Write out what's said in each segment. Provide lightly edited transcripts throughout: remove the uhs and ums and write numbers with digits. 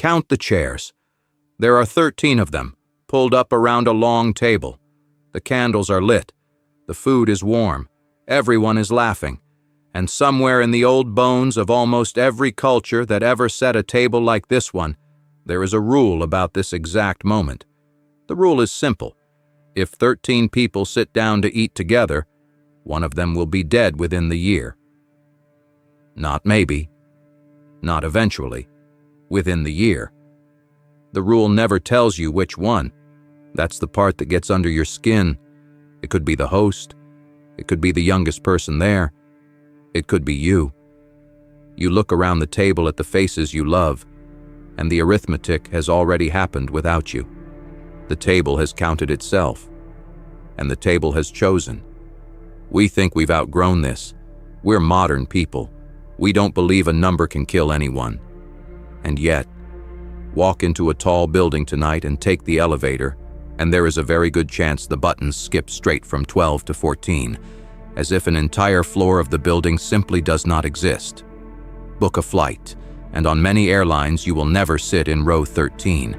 Count the chairs. There are 13 of them, pulled up around a long table. The candles are lit. The food is warm. Everyone is laughing. And somewhere in the old bones of almost every culture that ever set a table like this one, there is a rule about this exact moment. The rule is simple. If 13 people sit down to eat together, one of them will be dead within the year. Not maybe. Not eventually. Within the year. The rule never tells you which one. That's the part that gets under your skin. It could be the host. It could be the youngest person there. It could be you. You look around the table at the faces you love, and the arithmetic has already happened without you. The table has counted itself, and the table has chosen. We think we've outgrown this. We're modern people. We don't believe a number can kill anyone. And yet, walk into a tall building tonight and take the elevator, and there is a very good chance the buttons skip straight from 12 to 14, as if an entire floor of the building simply does not exist. Book a flight, and on many airlines you will never sit in row 13.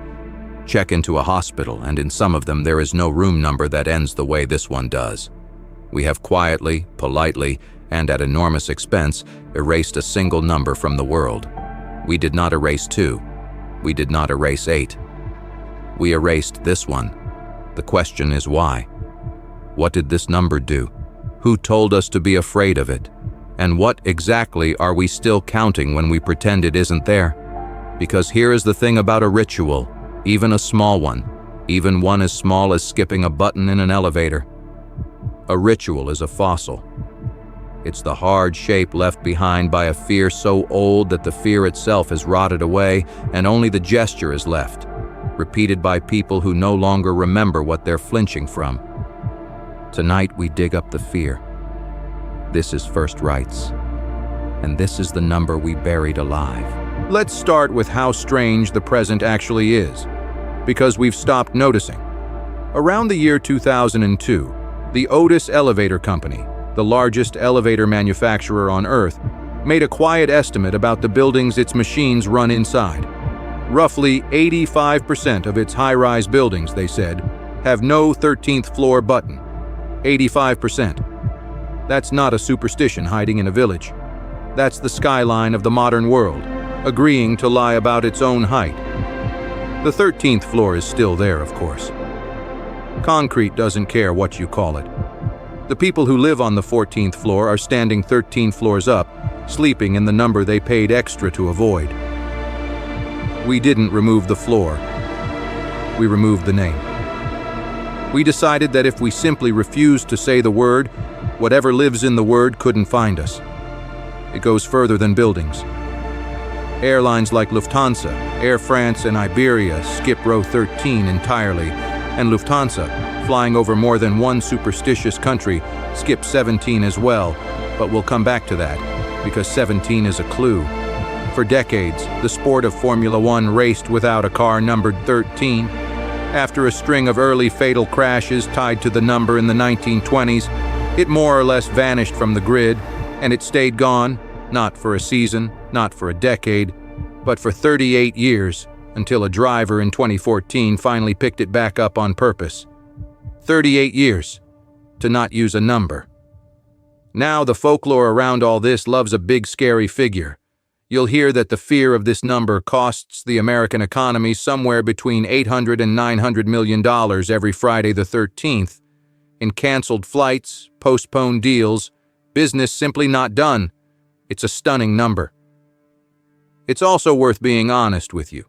Check into a hospital, and in some of them there is no room number that ends the way this one does. We have quietly, politely, and at enormous expense erased a single number from the world. We did not erase 2. We did not erase 8. We erased this one. The question is why? What did this number do? Who told us to be afraid of it? And what exactly are we still counting when we pretend it isn't there? Because here is the thing about a ritual, even a small one, even one as small as skipping a button in an elevator. A ritual is a fossil. It's the hard shape left behind by a fear so old that the fear itself has rotted away and only the gesture is left, repeated by people who no longer remember what they're flinching from. Tonight we dig up the fear. This is first rites, and this is the number we buried alive. Let's start with how strange the present actually is, because we've stopped noticing. Around the year 2002, the Otis Elevator Company, the largest elevator manufacturer on Earth, made a quiet estimate about the buildings its machines run inside. Roughly 85% of its high-rise buildings, they said, have no 13th floor button. 85%. That's not a superstition hiding in a village. That's the skyline of the modern world, agreeing to lie about its own height. The 13th floor is still there, of course. Concrete doesn't care what you call it. The people who live on the 14th floor are standing 13 floors up, sleeping in the number they paid extra to avoid. We didn't remove the floor. We removed the name. We decided that if we simply refused to say the word, whatever lives in the word couldn't find us. It goes further than buildings. Airlines like Lufthansa, Air France, and Iberia skip row 13 entirely, and Lufthansa, flying over more than one superstitious country, skips 17 as well, but we'll come back to that, because 17 is a clue. For decades, the sport of Formula One raced without a car numbered 13. After a string of early fatal crashes tied to the number in the 1920s, it more or less vanished from the grid, and it stayed gone, not for a season, not for a decade, but for 38 years, until a driver in 2014 finally picked it back up on purpose. 38 years to not use a number. Now the folklore around all this loves a big scary figure. You'll hear that the fear of this number costs the American economy somewhere between $800 and $900 million every Friday the 13th. In canceled flights, postponed deals, business simply not done. It's a stunning number. It's also worth being honest with you.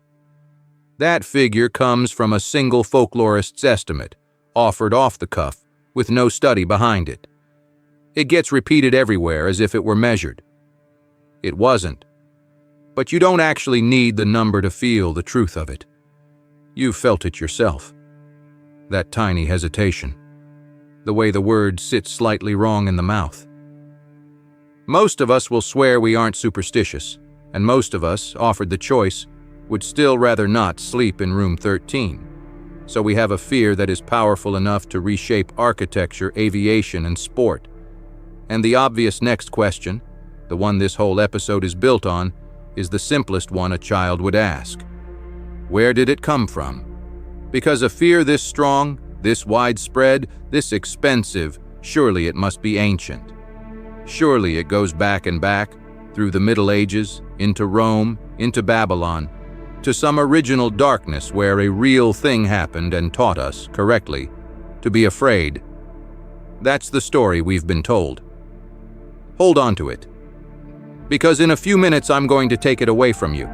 That figure comes from a single folklorist's estimate, offered off the cuff, with no study behind it. It gets repeated everywhere as if it were measured. It wasn't. But you don't actually need the number to feel the truth of it. You've felt it yourself. That tiny hesitation. The way the word sits slightly wrong in the mouth. Most of us will swear we aren't superstitious, and most of us, offered the choice, would still rather not sleep in room 13. So we have a fear that is powerful enough to reshape architecture, aviation, and sport. And the obvious next question, the one this whole episode is built on, is the simplest one a child would ask. Where did it come from? Because a fear this strong, this widespread, this expensive, surely it must be ancient. Surely it goes back and back, through the Middle Ages, into Rome, into Babylon, to some original darkness where a real thing happened and taught us, correctly, to be afraid. That's the story we've been told. Hold on to it, because in a few minutes I'm going to take it away from you.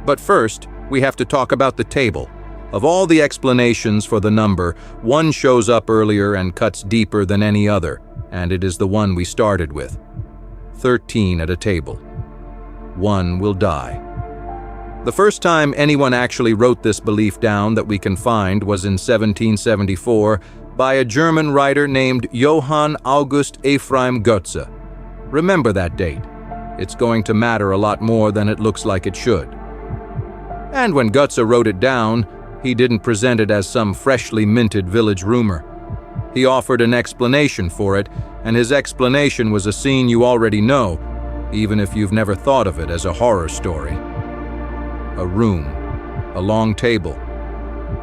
But first, we have to talk about the table. Of all the explanations for the number, one shows up earlier and cuts deeper than any other, and it is the one we started with. 13 at a table. One will die. The first time anyone actually wrote this belief down that we can find was in 1774 by a German writer named Johann August Ephraim Goethe. Remember that date. It's going to matter a lot more than it looks like it should. And when Goetze wrote it down, he didn't present it as some freshly minted village rumor. He offered an explanation for it, and his explanation was a scene you already know, even if you've never thought of it as a horror story. A room, a long table.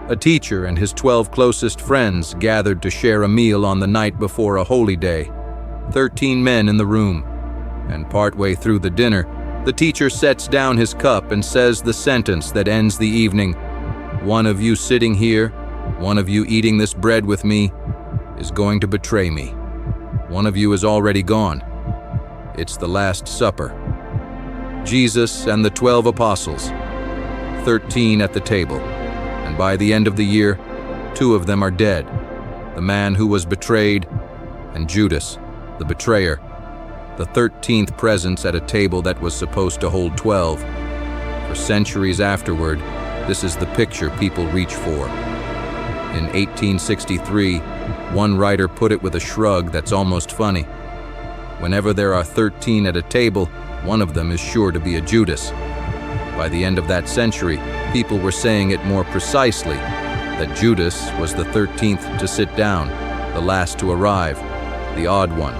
A teacher and his 12 closest friends gathered to share a meal on the night before a holy day. 13 men in the room, and partway through the dinner, the teacher sets down his cup and says the sentence that ends the evening. One of you sitting here, one of you eating this bread with me, is going to betray me. One of you is already gone. It's the Last Supper. Jesus and the 12 apostles, 13 at the table, and by the end of the year, 2 of them are dead. The man who was betrayed and Judas, the betrayer. The 13th presence at a table that was supposed to hold 12. For centuries afterward, this is the picture people reach for. In 1863, one writer put it with a shrug that's almost funny. Whenever there are 13 at a table, one of them is sure to be a Judas. By the end of that century, people were saying it more precisely, that Judas was the 13th to sit down, the last to arrive, the odd one,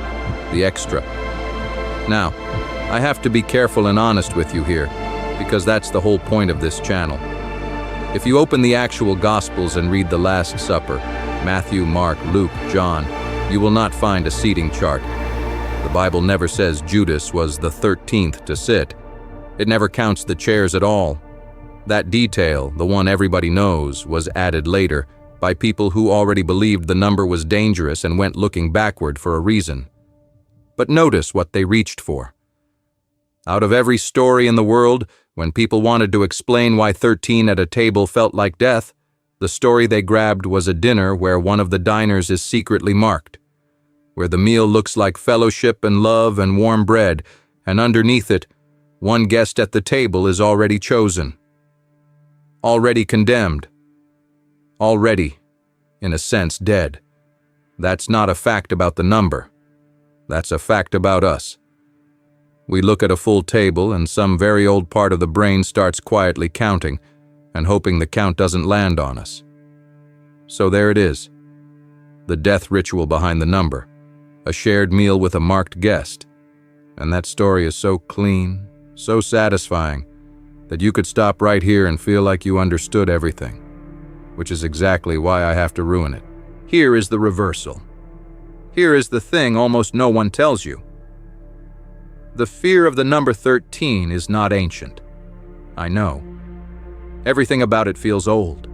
the extra. Now, I have to be careful and honest with you here, because that's the whole point of this channel. If you open the actual Gospels and read the Last Supper, Matthew, Mark, Luke, John, you will not find a seating chart. The Bible never says Judas was the 13th to sit. It never counts the chairs at all. That detail, the one everybody knows, was added later by people who already believed the number was dangerous and went looking backward for a reason. But notice what they reached for. Out of every story in the world, when people wanted to explain why 13 at a table felt like death, the story they grabbed was a dinner where one of the diners is secretly marked, where the meal looks like fellowship and love and warm bread, and underneath it, one guest at the table is already chosen, already condemned, already, in a sense, dead. That's not a fact about the number. That's a fact about us. We look at a full table and some very old part of the brain starts quietly counting and hoping the count doesn't land on us. So there it is, the death ritual behind the number, a shared meal with a marked guest. And that story is so clean, so satisfying, that you could stop right here and feel like you understood everything, which is exactly why I have to ruin it. Here is the reversal. Here is the thing almost no one tells you. The fear of the number 13 is not ancient. I know. Everything about it feels old.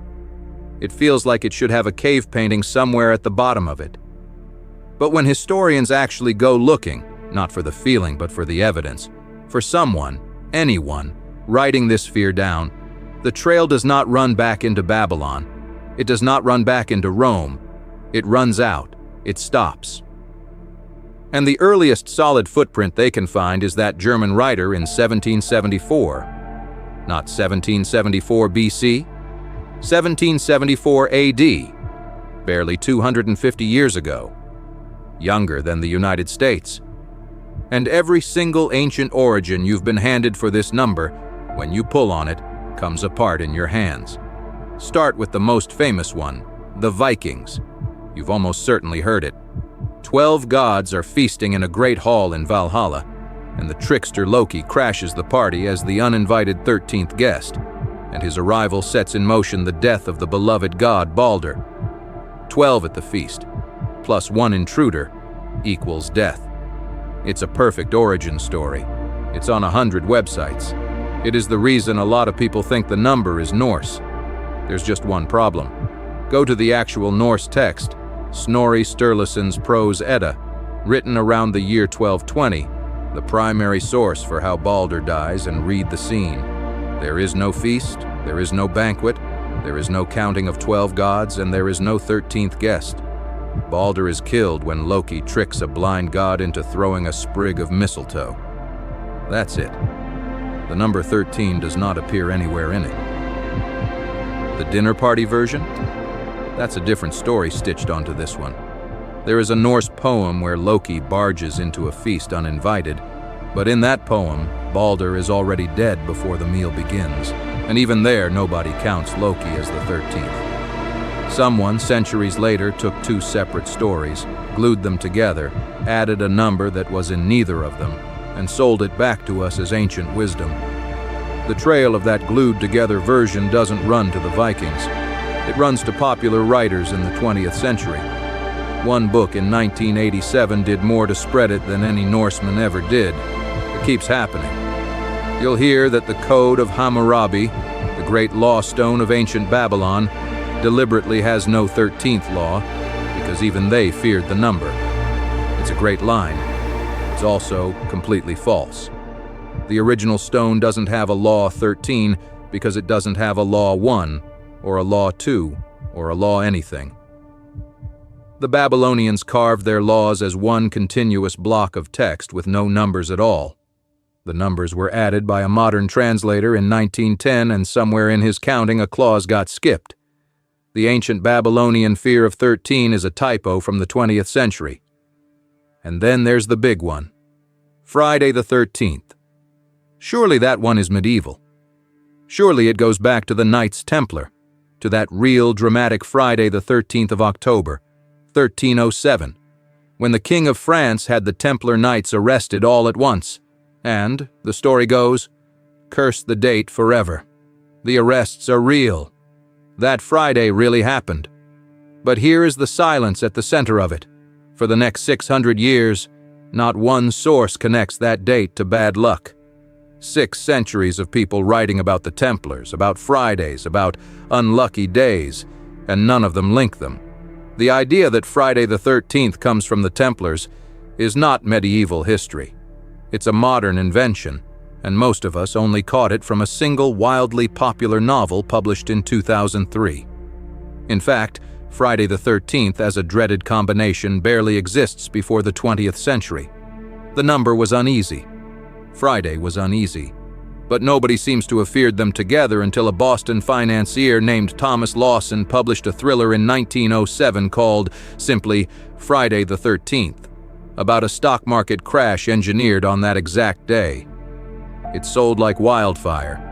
It feels like it should have a cave painting somewhere at the bottom of it. But when historians actually go looking, not for the feeling but for the evidence, for someone, anyone, writing this fear down, the trail does not run back into Babylon. It does not run back into Rome. It runs out. It stops. And the earliest solid footprint they can find is that German writer in 1774. Not 1774 BC, 1774 AD, barely 250 years ago. Younger than the United States. And every single ancient origin you've been handed for this number, when you pull on it, comes apart in your hands. Start with the most famous one, the Vikings. You've almost certainly heard it. 12 gods are feasting in a great hall in Valhalla, and the trickster Loki crashes the party as the uninvited 13th guest. and his arrival sets in motion the death of the beloved god Balder. 12 at the feast, plus 1 intruder, equals death. It's a perfect origin story. It's on 100 websites. It is the reason a lot of people think the number is Norse. There's just one problem. Go to the actual Norse text, Snorri Sturluson's Prose Edda, written around the year 1220, the primary source for how Balder dies, and read the scene. There is no feast, there is no banquet, there is no counting of 12 gods, and there is no 13th guest. Balder is killed when Loki tricks a blind god into throwing a sprig of mistletoe. That's it. The number 13 does not appear anywhere in it. The dinner party version? That's a different story stitched onto this one. There is a Norse poem where Loki barges into a feast uninvited, but in that poem, Balder is already dead before the meal begins, and even there nobody counts Loki as the 13th. Someone, centuries later, took 2 separate stories, glued them together, added a number that was in neither of them, and sold it back to us as ancient wisdom. The trail of that glued-together version doesn't run to the Vikings. It runs to popular writers in the 20th century. One book in 1987 did more to spread it than any Norseman ever did. It keeps happening. You'll hear that the Code of Hammurabi, the great law stone of ancient Babylon, deliberately has no 13th law, because even they feared the number. It's a great line. It's also completely false. The original stone doesn't have a law 13 because it doesn't have a law 1, or a law 2, or a law anything. The Babylonians carved their laws as one continuous block of text with no numbers at all. The numbers were added by a modern translator in 1910, and somewhere in his counting a clause got skipped. The ancient Babylonian fear of 13 is a typo from the 20th century. And then there's the big one. Friday the 13th. Surely that one is medieval. Surely it goes back to the Knights Templar, to that real dramatic Friday the 13th of October, 1307, when the King of France had the Templar Knights arrested all at once, and, the story goes, cursed the date forever. The arrests are real. That Friday really happened. But here is the silence at the center of it. For the next 600 years, not one source connects that date to bad luck. 6 centuries of people writing about the Templars, about Fridays, about unlucky days, and none of them link them. The idea that Friday the 13th comes from the Templars is not medieval history. It's a modern invention, and most of us only caught it from a single wildly popular novel published in 2003. In fact, Friday the 13th as a dreaded combination barely exists before the 20th century. The number was uneasy. Friday was uneasy. But nobody seems to have feared them together until a Boston financier named Thomas Lawson published a thriller in 1907 called, simply, Friday the 13th, about a stock market crash engineered on that exact day. It sold like wildfire.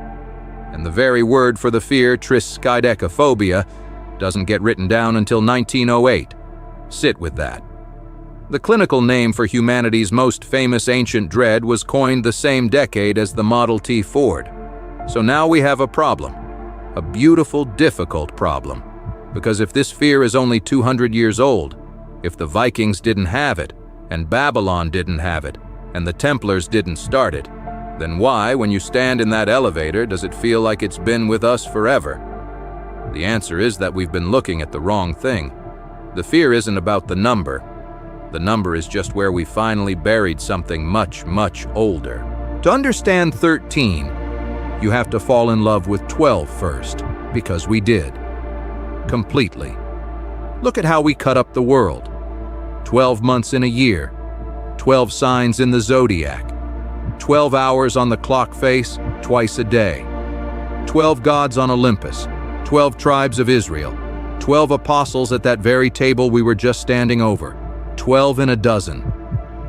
And the very word for the fear, triskaidekaphobia, doesn't get written down until 1908. Sit with that. The clinical name for humanity's most famous ancient dread was coined the same decade as the Model T Ford. So now we have a problem. A beautiful, difficult problem. Because if this fear is only 200 years old, if the Vikings didn't have it, and Babylon didn't have it, and the Templars didn't start it, then why, when you stand in that elevator, does it feel like it's been with us forever? The answer is that we've been looking at the wrong thing. The fear isn't about the number. The number is just where we finally buried something much, much older. To understand 13, you have to fall in love with 12 first, because we did. Completely. Look at how we cut up the world. 12 months in a year, 12 signs in the zodiac, 12 hours on the clock face, twice a day, 12 gods on Olympus, 12 tribes of Israel, 12 apostles at that very table we were just standing over, 12 in a dozen.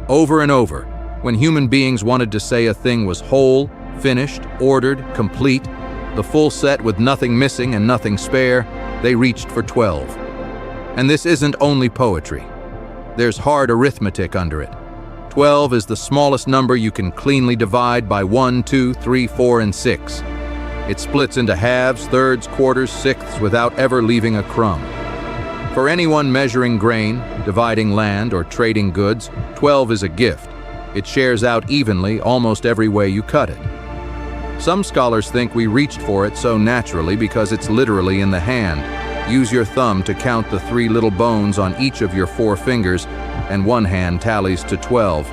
Over and over, when human beings wanted to say a thing was whole, finished, ordered, complete, the full set with nothing missing and nothing spare, they reached for 12. And this isn't only poetry. There's hard arithmetic under it. 12 is the smallest number you can cleanly divide by 1, 2, 3, 4, and 6. It splits into halves, thirds, quarters, sixths without ever leaving a crumb. For anyone measuring grain, dividing land, or trading goods, 12 is a gift. It shares out evenly almost every way you cut it. Some scholars think we reached for it so naturally because it's literally in the hand. Use your thumb to count the 3 little bones on each of your 4 fingers, and one hand tallies to 12.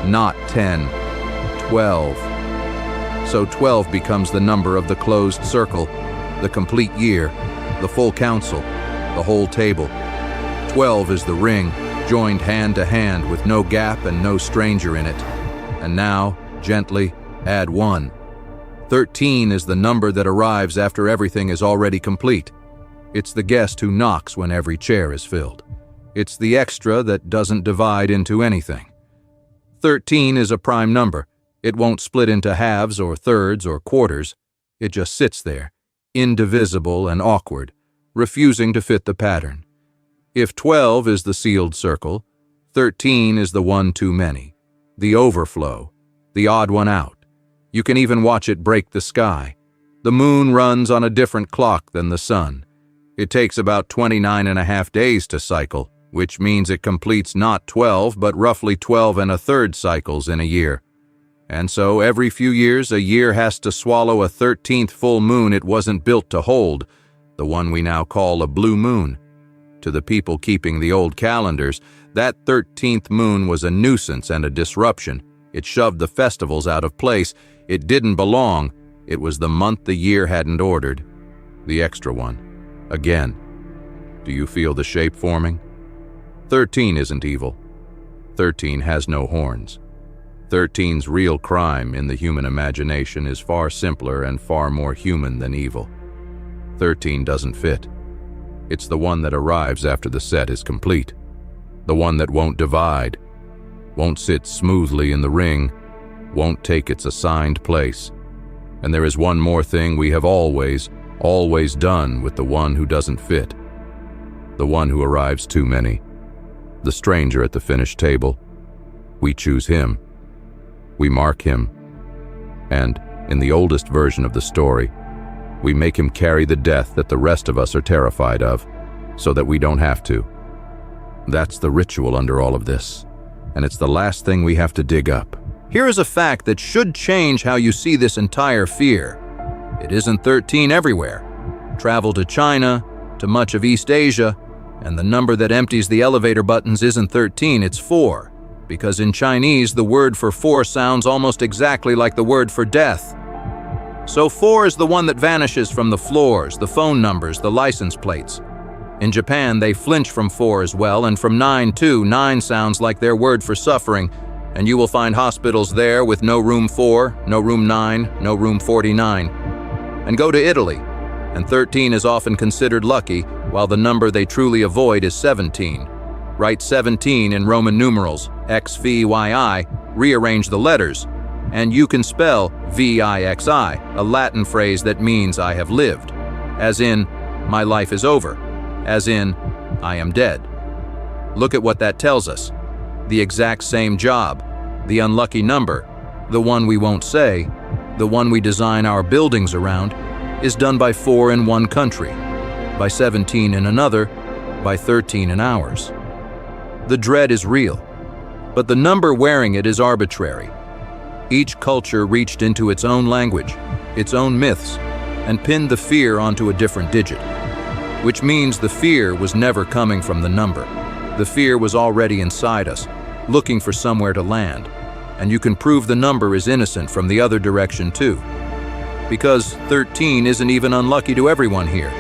Not 10. 12. So 12 becomes the number of the closed circle, the complete year, the full council, the whole table. 12 is the ring, joined hand to hand with no gap and no stranger in it. And now, gently, add 1. 13 is the number that arrives after everything is already complete. It's the guest who knocks when every chair is filled. It's the extra that doesn't divide into anything. 13 is a prime number. It won't split into halves or thirds or quarters. It just sits there, indivisible and awkward, refusing to fit the pattern. If 12 is the sealed circle, 13 is the one too many, the overflow, the odd one out. You can even watch it break the sky. The moon runs on a different clock than the sun. It takes about 29.5 days to cycle, which means it completes not 12, but roughly 12 1/3 cycles in a year. And so every few years, a year has to swallow a 13th full moon it wasn't built to hold, the one we now call a blue moon. To the people keeping the old calendars, that 13th moon was a nuisance and a disruption. It shoved the festivals out of place. It didn't belong. It was the month the year hadn't ordered. The extra one. Again. Do you feel the shape forming? 13 isn't evil. 13 has no horns. 13's real crime in the human imagination is far simpler and far more human than evil. 13 doesn't fit. It's the one that arrives after the set is complete. The one that won't divide, won't sit smoothly in the ring, won't take its assigned place. And there is one more thing we have always done with the one who doesn't fit. The one who arrives too many. The stranger at the finished table. We choose him. We mark him. And, in the oldest version of the story, we make him carry the death that the rest of us are terrified of, so that we don't have to. That's the ritual under all of this, and it's the last thing we have to dig up. Here is a fact that should change how you see this entire fear. It isn't 13 everywhere. Travel to China, to much of East Asia, and the number that empties the elevator buttons isn't 13, it's 4. Because in Chinese, the word for 4 sounds almost exactly like the word for death. So 4 is the one that vanishes from the floors, the phone numbers, the license plates. In Japan, they flinch from 4 as well, and from 9 too. 9 sounds like their word for suffering, and you will find hospitals there with no room 4, no room 9, no room 49. And go to Italy, and 13 is often considered lucky, while the number they truly avoid is 17. Write 17 in Roman numerals, XVYI, rearrange the letters, and you can spell VIXI, a Latin phrase that means I have lived, as in, my life is over, as in, I am dead. Look at what that tells us. The exact same job, the unlucky number, the one we won't say, the one we design our buildings around, is done by 4 in one country, by 17 in another, by 13 in ours. The dread is real, but the number wearing it is arbitrary. Each culture reached into its own language, its own myths, and pinned the fear onto a different digit, which means the fear was never coming from the number. The fear was already inside us, looking for somewhere to land, and you can prove the number is innocent from the other direction too. Because 13 isn't even unlucky to everyone here.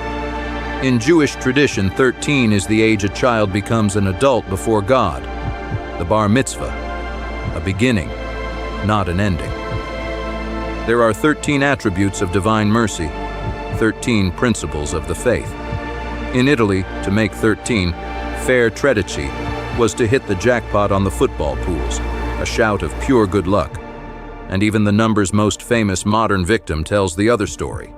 In Jewish tradition, 13 is the age a child becomes an adult before God, the bar mitzvah, a beginning, not an ending. There are 13 attributes of divine mercy, 13 principles of the faith. In Italy, to make 13, fair tredici was to hit the jackpot on the football pools, a shout of pure good luck. And even the number's most famous modern victim tells the other story.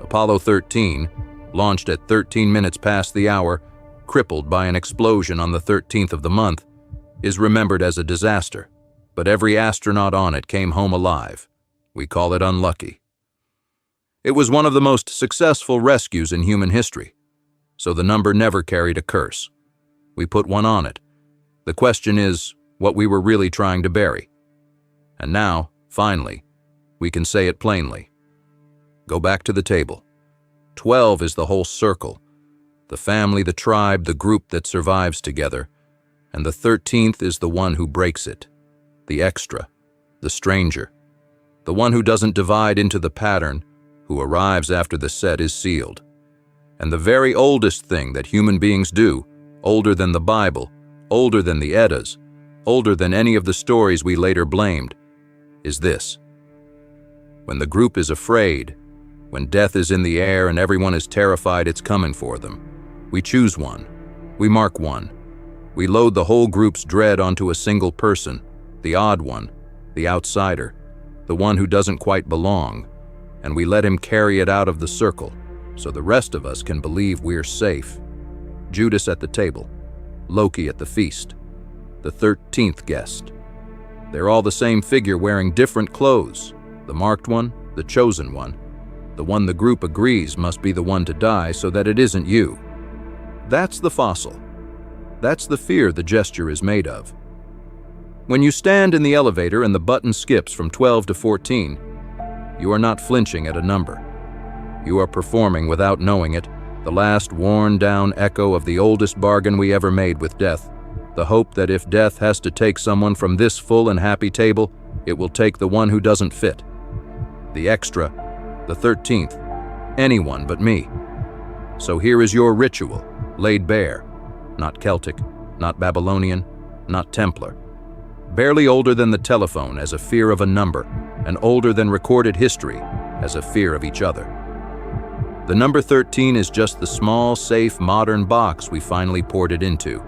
Apollo 13, launched at 13 minutes past the hour, crippled by an explosion on the 13th of the month, is remembered as a disaster, but every astronaut on it came home alive. We call it unlucky. It was one of the most successful rescues in human history, so the number never carried a curse. We put one on it. The question is what we were really trying to bury. And now, finally, we can say it plainly. Go back to the table. 12 is the whole circle, the family, the tribe, the group that survives together, and the 13th is the one who breaks it, the extra, the stranger, the one who doesn't divide into the pattern, who arrives after the set is sealed. And the very oldest thing that human beings do, older than the Bible, older than the Eddas, older than any of the stories we later blamed, is this. When the group is afraid, when death is in the air and everyone is terrified it's coming for them, we choose one, we mark one. We load the whole group's dread onto a single person, the odd one, the outsider, the one who doesn't quite belong, and we let him carry it out of the circle, so the rest of us can believe we're safe. Judas at the table, Loki at the feast, the 13th guest. They're all the same figure wearing different clothes, the marked one, the chosen one, the one the group agrees must be the one to die so that it isn't you. That's the fossil. That's the fear the gesture is made of. When you stand in the elevator and the button skips from 12 to 14, you are not flinching at a number. You are performing without knowing it, the last worn-down echo of the oldest bargain we ever made with death, the hope that if death has to take someone from this full and happy table, it will take the one who doesn't fit. The extra, the 13th, anyone but me. So here is your ritual, laid bare. Not Celtic, not Babylonian, not Templar. Barely older than the telephone as a fear of a number, and older than recorded history as a fear of each other. The number 13 is just the small, safe, modern box we finally poured it into,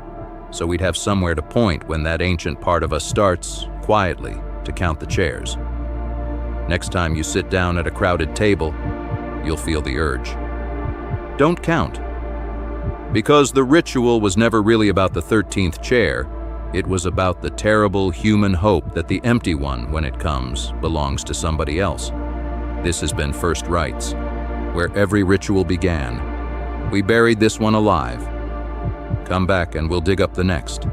so we'd have somewhere to point when that ancient part of us starts, quietly, to count the chairs. Next time you sit down at a crowded table, you'll feel the urge. Don't count. Because the ritual was never really about the 13th chair, it was about the terrible human hope that the empty one, when it comes, belongs to somebody else. This has been First Rites, where every ritual began. We buried this one alive. Come back and we'll dig up the next.